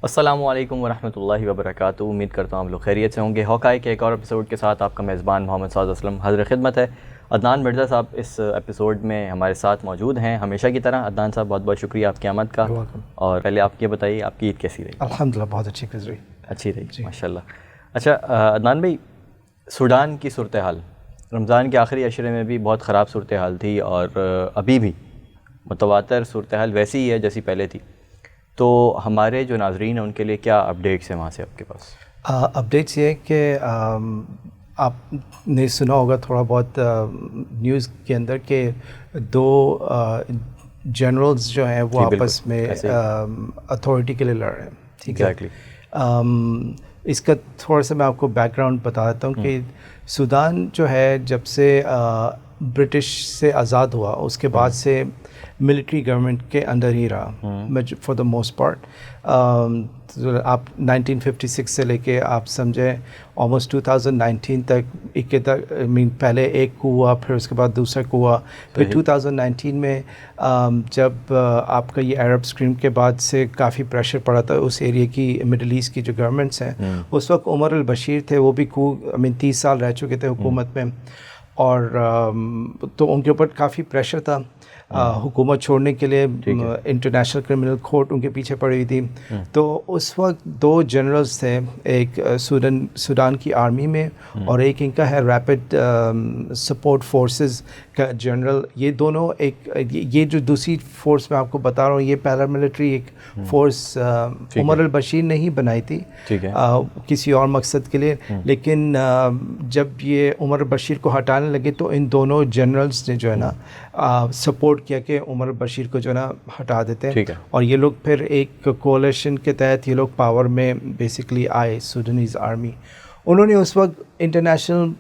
السلام علیکم ورحمۃ اللہ وبرکاتہ. امید کرتا ہوں آپ لوگ خیریت سے ہوں گے. ہاکائی کے ایک اور ایپیسوڈ کے ساتھ آپ کا میزبان محمد سعد اسلم حاضر خدمت ہے. عدنان مرزا صاحب اس ایپیسوڈ میں ہمارے ساتھ موجود ہیں ہمیشہ کی طرح. عدنان صاحب بہت بہت شکریہ آپ کی آمد کا. اور پہلے آپ یہ بتائیے آپ کی عید کیسی رہی؟ الحمدللہ بہت اچھی گزری. اچھی رہی ماشاء اللہ. اچھا عدنان بھائی، سوڈان کی صورتحال رمضان کے آخری عشرے میں بھی بہت خراب صورتحال تھی، اور ابھی بھی متواتر صورتحال ویسی ہی ہے جیسی پہلے تھی. تو ہمارے جو ناظرین ہیں ان کے لیے کیا اپڈیٹس ہیں وہاں سے آپ کے پاس؟ اپڈیٹس یہ کہ آپ نے سنا ہوگا تھوڑا بہت نیوز کے اندر کہ دو جنرلز جو ہیں وہ آپس میں اتھارٹی کے لیے لڑ رہے ہیں. ٹھیک ہے، اس کا تھوڑا سا میں آپ کو بیک گراؤنڈ بتا دیتا ہوں کہ سودان جو ہے جب سے برٹش سے آزاد ہوا اس کے بعد سے ملٹری گورنمنٹ کے انڈر ہی رہا فار دا موسٹ پارٹ. آپ 1956 سے لے کے آپ سمجھیں آلموسٹ 2019 تک پہلے ایک کو ہوا، پھر اس کے بعد دوسرا کو ہوا، پھر 2019 میں جب آپ کا یہ عرب اسٹریم کے بعد سے کافی پریشر پڑا تھا اس ایریا کی مڈل ایسٹ کی جو گورنمنٹس ہیں. اس وقت عمر البشیر تھے، وہ بھی 30 سال رہ چکے تھے حکومت میں، اور تو ان کے اوپر کافی پریشر تھا حکومت چھوڑنے کے لیے. انٹرنیشنل کرمنل کورٹ ان کے پیچھے پڑی ہوئی تھی. تو اس وقت دو جنرلز تھے، ایک سوڈان کی آرمی میں اور ایک ان کا ہے ریپڈ سپورٹ فورسز کا جنرل. یہ دونوں یہ جو دوسری فورس میں آپ کو بتا رہا ہوں یہ پیراملٹری ایک فورس عمر البشیر نے ہی بنائی تھی کسی اور مقصد کے لیے. لیکن جب یہ عمر البشیر کو ہٹانے لگے تو ان دونوں جنرلز نے جو ہے نا سپورٹ کیا کہ عمر البشیر کو جو ہے نا ہٹا دیتے ہیں. اور یہ لوگ پھر ایک کولیشن کے تحت یہ لوگ پاور میں بیسکلی آئے سوڈانیز آرمی. انہوں نے اس وقت انٹرنیشنل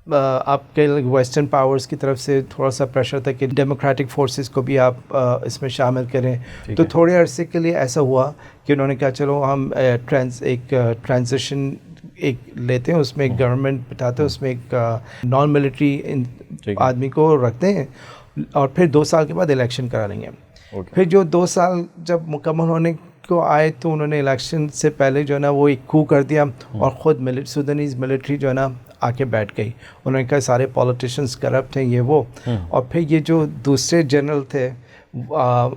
آپ کے ویسٹرن پاورز کی طرف سے تھوڑا سا پریشر تھا کہ ڈیموکریٹک فورسز کو بھی آپ اس میں شامل کریں. تو تھوڑے عرصے کے لیے ایسا ہوا کہ انہوں نے کہا چلو ہم ایک ٹرانزیشن ایک لیتے ہیں، اس میں ایک گورنمنٹ بٹھاتے ہیں، اس میں ایک نان ملٹری آدمی کو رکھتے ہیں، اور پھر 2 سال کے بعد الیکشن کرا لیں گے. پھر جو 2 سال جب مکمل ہونے کو آئے تو انہوں نے الیکشن سے پہلے جو ہے نا وہ ایک کو کر دیا، اور خود سوڈانیز ملٹری جو ہے نا آ کے بیٹھ گئی. انہوں نے کہا سارے پولیٹیشنز کرپٹ ہیں یہ وہ. اور پھر یہ جو دوسرے جنرل تھے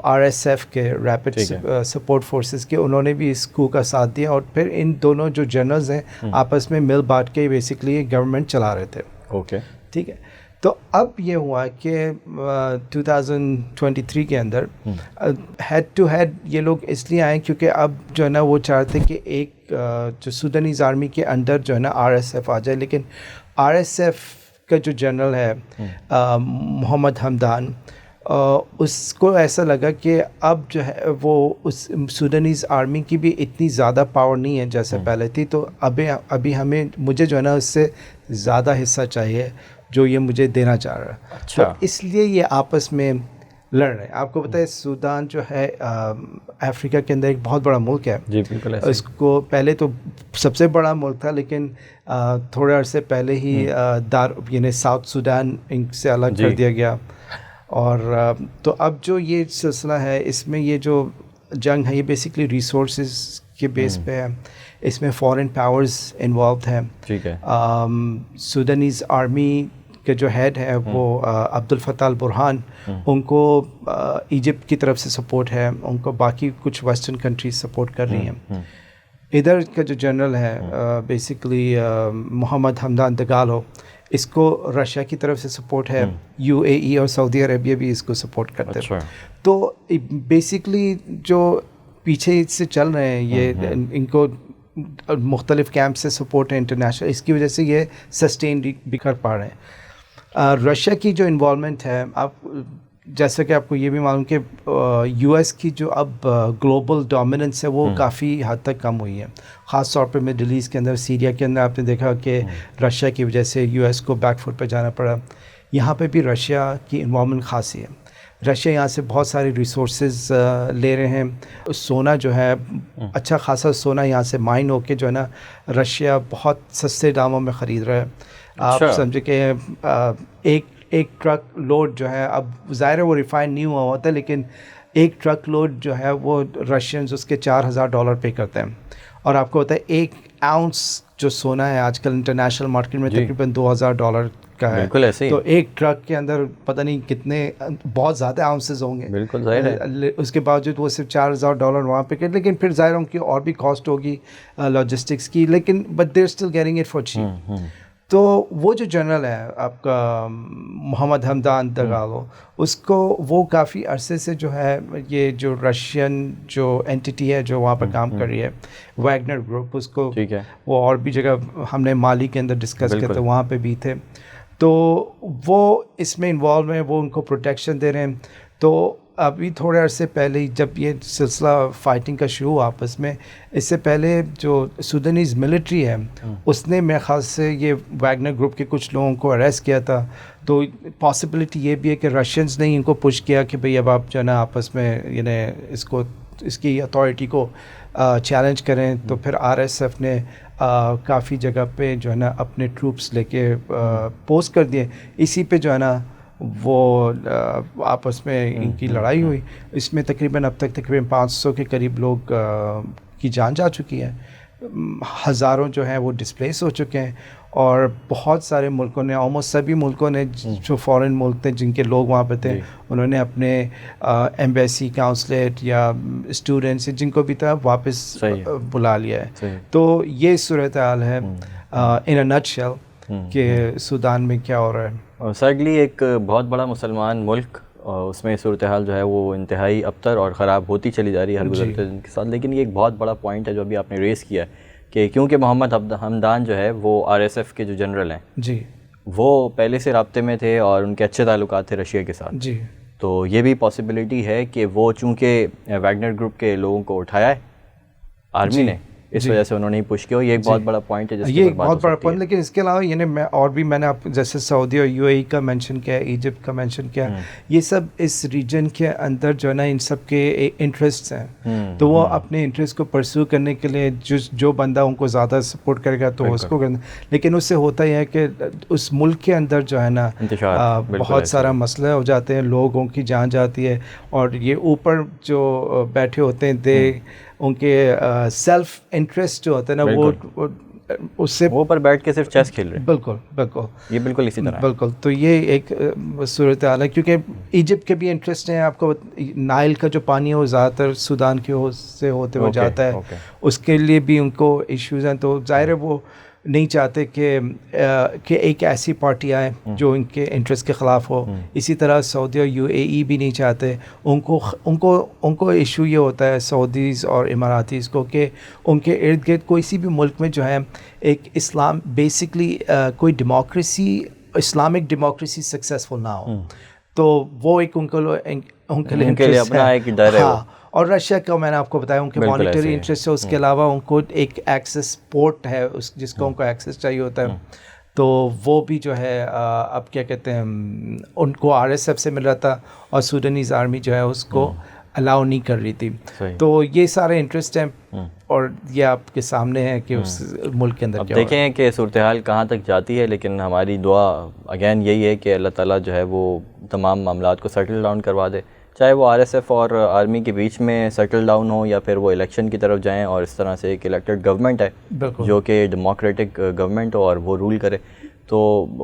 RSF کے ریپڈ سپورٹ فورسز کے، انہوں نے بھی اس کو کا ساتھ دیا، اور پھر ان دونوں جو جنرلز ہیں آپس میں مل بانٹ کے بیسکلی گورنمنٹ چلا رہے تھے. ٹھیک ہے، تو اب یہ ہوا کہ 2023 کے اندر ہیڈ ٹو ہیڈ یہ لوگ اس لیے آئے کیونکہ اب جو ہے نا وہ چاہتے کہ ایک جو سوڈانیز آرمی کے انڈر جو ہے نا RSF آ جائے. لیکن RSF کا جو جنرل ہے محمد حمدان، اس کو ایسا لگا کہ اب جو ہے وہ اس سوڈانیز آرمی کی بھی اتنی زیادہ پاور نہیں ہے جیسے پہلے تھی، تو ابھی مجھے جو ہے نا اس سے زیادہ حصہ چاہیے جو یہ مجھے دینا چاہ رہا ہے. تو اس لیے یہ آپس میں لڑ رہے ہیں. آپ کو پتہ ہے سودان جو ہے افریقہ کے اندر ایک بہت بڑا ملک ہے. جی بالکل. اس کو پہلے تو سب سے بڑا ملک تھا، لیکن تھوڑے عرصے پہلے ہی یعنی ساؤتھ سودان ان سے الگ کر دیا گیا. اور تو اب جو یہ سلسلہ ہے اس میں یہ جو جنگ ہے یہ بیسکلی ریسورسز کے بیس پہ ہے. اس میں فورن پاورز انوالوڈ ہیں. ٹھیک ہے. سوڈانیز آرمی کے جو ہیڈ ہے وہ عبد الفتاح البرہان، ان کو ایجپٹ کی طرف سے سپورٹ ہے، ان کو باقی کچھ ویسٹرن کنٹریز سپورٹ کر رہی ہیں. ادھر کا جو جنرل ہے بیسکلی محمد حمدان دگالو، اس کو رشیا کی طرف سے سپورٹ ہے. UAE اور سعودی عربیہ بھی اس کو سپورٹ کرتے ہیں. تو بیسکلی جو پیچھے سے چل رہے ہیں یہ ان کو مختلف کیمپ سے سپورٹ ہے انٹرنیشنل، اس کی وجہ سے یہ سسٹین بھی کر پا رہے ہیں. رشیا کی جو انوالومنٹ ہے، آپ جیسا کہ آپ کو یہ بھی معلوم کہ US کی جو اب گلوبل ڈومیننس ہے وہ کافی حد تک کم ہوئی ہے، خاص طور پہ مڈل ایسٹ کے اندر. سیریا کے اندر آپ نے دیکھا کہ رشیا کی وجہ سے US کو بیک فٹ پہ جانا پڑا. یہاں پہ بھی رشیا کی انوالومنٹ خاصی ہے. رشیا یہاں سے بہت سارے ریسورسز لے رہے ہیں. سونا جو ہے اچھا خاصا سونا یہاں سے مائن ہو کے جو ہے نا رشیا بہت سستے داموں میں خرید رہا ہے. آپ سمجھے کہ ایک ٹرک لوڈ جو ہے، اب ظاہر ہے وہ ریفائن نہیں ہوا ہوتا، لیکن ایک ٹرک لوڈ جو ہے وہ رشینز اس کے $4,000 پے کرتے ہیں, اور آپ کو پتہ ہے 1 ounce جو سونا ہے آج کل انٹرنیشنل مارکیٹ میں تقریباً $2,000 کا ہے. بالکل ایسے ہی. تو ایک ٹرک کے اندر پتہ نہیں کتنے, بہت زیادہ آؤنسز ہوں گے. بالکل ظاہر ہے. اس کے باوجود وہ صرف $4,000 وہاں پہ کرے, لیکن پھر ظاہر ان کی اور بھی کاسٹ ہوگی لاجسٹکس کی, لیکن but they are still getting it for cheap. تو وہ جو جنرل ہے آپ کا محمد حمدان دگالو, اس کو وہ کافی عرصے سے جو ہے یہ جو رشین جو اینٹی ہے جو وہاں پر کام کر رہی ہے ویگنر گروپ, اس کو وہ اور بھی جگہ ہم نے مالی کے اندر ڈسکس کیا تھا, وہاں پہ بھی تھے, تو وہ اس میں انوالو ہیں, وہ ان کو پروٹیکشن دے رہے ہیں. تو ابھی تھوڑے عرصے پہلے جب یہ سلسلہ فائٹنگ کا شروع ہوا آپس میں, اس سے پہلے جو سوڈانیز ملٹری ہے اس نے میرے خیال سے یہ ویگنر گروپ کے کچھ لوگوں کو اریسٹ کیا تھا. تو پاسبلٹی یہ بھی ہے کہ رشینز نے ان کو پش کیا کہ بھئی اب آپ جو ہے نا آپس میں یعنی اس کی اتھارٹی کو چیلنج کریں. تو پھر RSF نے کافی جگہ پہ جو ہے نا اپنے ٹروپس لے کے پوسٹ کر دیے. اسی پہ جو ہے نا وہ آپس میں ان کی لڑائی ہوئی. اس میں تقریباً اب تک تقریباً 500 کے قریب لوگ کی جان جا چکی ہے, ہزاروں جو ہیں وہ ڈسپلیس ہو چکے ہیں, اور بہت سارے ملکوں نے, آلموسٹ سبھی ملکوں نے جو فارن ملک تھے جن کے لوگ وہاں پہ تھے, انہوں نے اپنے ایمبیسی کاؤنسلیٹ یا اسٹوڈنٹس جن کو بھی تھا واپس بلا لیا ہے. تو یہ صورتحال ہے ان اے نٹ شیل کہ سودان میں کیا ہو رہا ہے. اور سیڈلی ایک بہت بڑا مسلمان ملک, اس میں صورتحال جو ہے وہ انتہائی ابتر اور خراب ہوتی چلی جا رہی ہے ہر گزرتے دن کے ساتھ. لیکن یہ ایک بہت بڑا پوائنٹ ہے جو ابھی آپ نے ریز کیا ہے کہ کیونکہ محمد حمدان جو ہے وہ RSF کے جو جنرل ہیں جی, وہ پہلے سے رابطے میں تھے اور ان کے اچھے تعلقات تھے رشیا کے ساتھ. جی, تو یہ بھی پاسبلٹی ہے کہ وہ چونکہ ویگنر گروپ کے لوگوں کو اٹھایا ہے آرمی نے, اس وجہ سے انہوں نے پش کیا. یہ ایک بہت بڑا پوائنٹ ہے, یہ ایک بہت بڑا پوائنٹ. لیکن اس کے علاوہ یعنی میں نے آپ جیسے سعودی اور UAE کا مینشن کیا, ایجپٹ کا مینشن کیا, یہ سب اس ریجن کے اندر جو ہے نا ان سب کے انٹرسٹس ہیں. تو وہ اپنے انٹرسٹ کو پرسو کرنے کے لیے جو بندہ ان کو زیادہ سپورٹ کرے گا تو اس کو کرنا. لیکن اس سے ہوتا یہ ہے کہ اس ملک کے اندر جو ہے نا بہت سارا مسئلہ ہو جاتے ہیں, لوگوں کی جان جاتی ہے, اور یہ اوپر جو بیٹھے ہوتے ہیں ان کے سیلف انٹرسٹ جو ہوتا ہے نا وہ اس سے وہ پر بیٹھ کے صرف چیس کھیل رہے ہیں. بالکل بالکل, یہ بالکل اسی طرح بالکل. تو یہ ایک صورتحال ہے, کیونکہ ایجپٹ کے بھی انٹرسٹ ہیں. آپ کو نائل کا جو پانی ہے وہ زیادہ تر سودان کے سے ہوتے ہوئے جاتا ہے, اس کے لیے بھی ان کو ایشوز ہیں. تو ظاہر ہے وہ نہیں چاہتے کہ ایک ایسی پارٹی آئے جو ان کے انٹرسٹ کے خلاف ہو. اسی طرح سعودی اور UAE بھی نہیں چاہتے. ان کو ایشو یہ ہوتا ہے سعودیز اور اماراتیز کو کہ ان کے ارد گرد کوئی سی بھی ملک میں جو ہے ایک اسلام بیسکلی کوئی ڈیموکریسی, اسلامک ڈیموکریسی سکسیزفل نہ ہو. تو وہ ایک ان کے لیے اپنا ایک ڈر ہے. اور رشیا کا میں نے آپ کو بتایا ان کے مانیٹری انٹرسٹ ہے, اس کے علاوہ ان کو ایک ایکسیس پورٹ ہے جس کو ان کو ایکسیس چاہیے ہوتا ہے. تو وہ بھی جو ہے اب کیا کہتے ہیں ان کو RSF سے مل رہا تھا, اور سوڈانیز آرمی جو ہے اس کو الاؤ نہیں کر رہی تھی. تو یہ سارے انٹرسٹ ہیں, اور یہ آپ کے سامنے ہے کہ اس ملک کے اندر اب دیکھیں کہ صورتحال کہاں تک جاتی ہے. لیکن ہماری دعا اگین یہی ہے کہ اللہ تعالیٰ جو ہے وہ تمام معاملات کو سیٹل ڈاؤن کروا دے, چاہے وہ RSF اور آرمی کے بیچ میں سیٹل ڈاؤن ہو, یا پھر وہ الیکشن کی طرف جائیں اور اس طرح سے ایک الیکٹڈ گورنمنٹ ہے جو کہ ڈیموکریٹک گورنمنٹ ہو اور وہ رول کرے. تو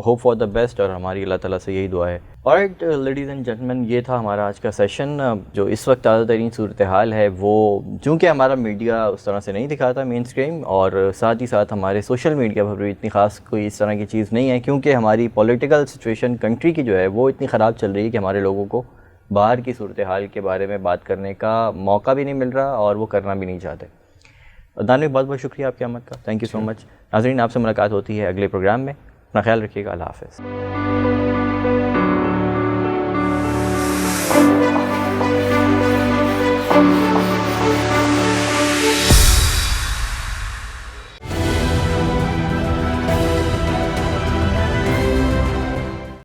ہوپ فار دا بیسٹ, اور ہماری اللہ تعالیٰ سے یہی دعا ہے. آلرائٹ لیڈیز اینڈ جینٹلمین, یہ تھا ہمارا آج کا سیشن. جو اس وقت تازہ ترین صورتحال ہے وہ چونکہ ہمارا میڈیا اس طرح سے نہیں دکھاتا مین اسٹریم, اور ساتھ ہی ساتھ ہمارے سوشل میڈیا پر بھی اتنی خاص کوئی اس طرح کی چیز نہیں ہے, کیونکہ ہماری پولیٹیکل سچویشن کنٹری کی جو ہے وہ اتنی خراب چل رہی ہے کہ ہمارے لوگوں کو باہر کی صورتحال کے بارے میں بات کرنے کا موقع بھی نہیں مل رہا, اور وہ کرنا بھی نہیں چاہتے. دانوی, بہت بہت شکریہ آپ کی آمد کا. تھینک یو سو مچ. ناظرین, آپ سے ملاقات ہوتی ہے اگلے پروگرام میں. اپنا خیال رکھیے گا. اللہ حافظ.